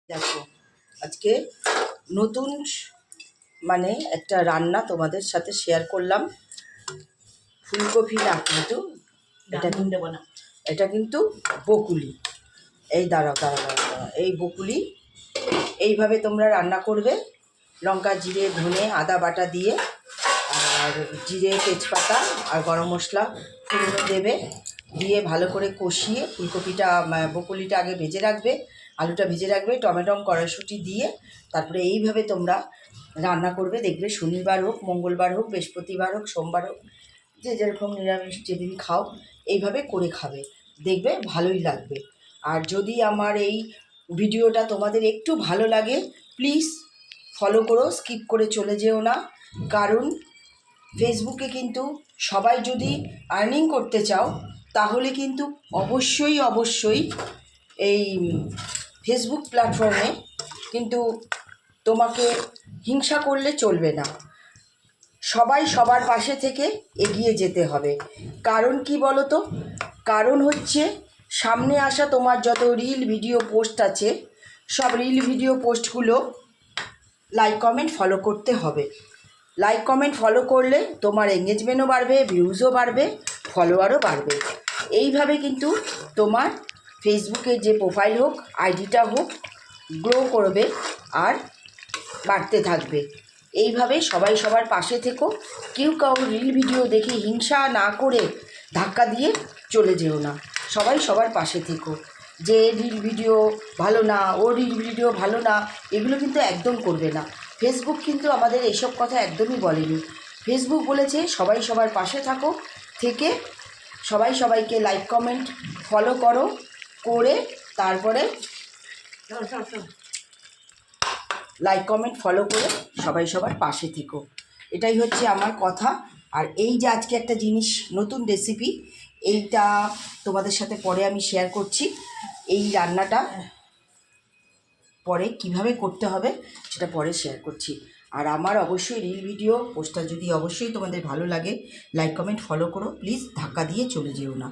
দেখো আজকে নতুন মানে একটা রান্না তোমাদের সাথে শেয়ার করলাম। ফুলকপি না, কিন্তু এটা কিন্তু বকুলি। এই দাঁড়াও, এই বকুলি এইভাবে তোমরা রান্না করবে। লঙ্কা, জিরে, ধনে, আদা বাটা দিয়ে, আর জিরে, তেজপাতা আর গরম মশলা ফোড়নে দেবে, দিয়ে ভালো করে কষিয়ে ফুলকপিটা বকুলিটা আগে ভেজে রাখবে, আলুটা ভেজে রাখবে, টমেটো কড়াইশুঁটি দিয়ে তারপরে এইভাবে তোমরা রান্না করবে। দেখবে শনিবার হোক, মঙ্গলবার হোক, বৃহস্পতিবার হোক, সোমবার হোক, যে যেরকম নিরামিষ যেদিন খাও এইভাবে করে খাবে, দেখবে ভালোই লাগবে। আর যদি আমার এই ভিডিওটা তোমাদের একটু ভালো লাগে প্লিজ ফলো করো, স্কিপ করে চলে যেও না। কারণ ফেসবুকে কিন্তু সবাই যদি আর্নিং করতে চাও তাহলে কিন্তু অবশ্যই এই ফেসবুক প্ল্যাটফর্মে কিন্তু তোমাকে হিংসা করলে চলবে না। সবাই সবার পাশে থেকে এগিয়ে যেতে হবে। কারণ কি বলো তো? কারণ হচ্ছে সামনে আসা তোমার যত রিল ভিডিও পোস্ট আছে, সব রিল ভিডিও পোস্টগুলো লাইক কমেন্ট ফলো করতে হবে। লাইক কমেন্ট ফলো করলে তোমার এঙ্গেজমেন্টও বাড়বে, ভিউজও বাড়বে, ফলোয়ারও বাড়বে। এইভাবে কিন্তু তোমার ফেসবুকে যে প্রোফাইল হোক, আইডিটা হোক, গ্রো করবে আর বাড়তে থাকবে। এইভাবে সবাই সবার পাশে থেকো। কেউ কারোর রিল ভিডিও দেখে হিংসা না করে ধাক্কা দিয়ে চলে যেও না। সবাই সবার পাশে থেকো। যে রিল ভিডিও ভালো না, ও রিল ভিডিও ভালো না, এগুলো কিন্তু একদম করবে না। ফেসবুক কিন্তু আমাদের এসব কথা একদমই বলেনি। ফেসবুক বলেছে সবাই সবার পাশে থাকো, থেকে সবাই সবাইকে লাইক কমেন্ট ফলো করো, করে তারপরে লাইক কমেন্ট ফলো করে সবাই সবার পাশে থেকো। এটাই হচ্ছে আমার কথা। আর এই যে আজকে একটা জিনিস, নতুন রেসিপি, এইটা তোমাদের সাথে পরে আমি শেয়ার করছি। এই রান্নাটা পরে কিভাবে করতে হবে সেটা পরে শেয়ার করছি। আর আমার অবশ্যই রিল ভিডিও পোস্টটা যদি অবশ্যই তোমাদের ভালো লাগে, লাইক কমেন্ট ফলো করো, প্লিজ ধাক্কা দিয়ে চলে যেও না।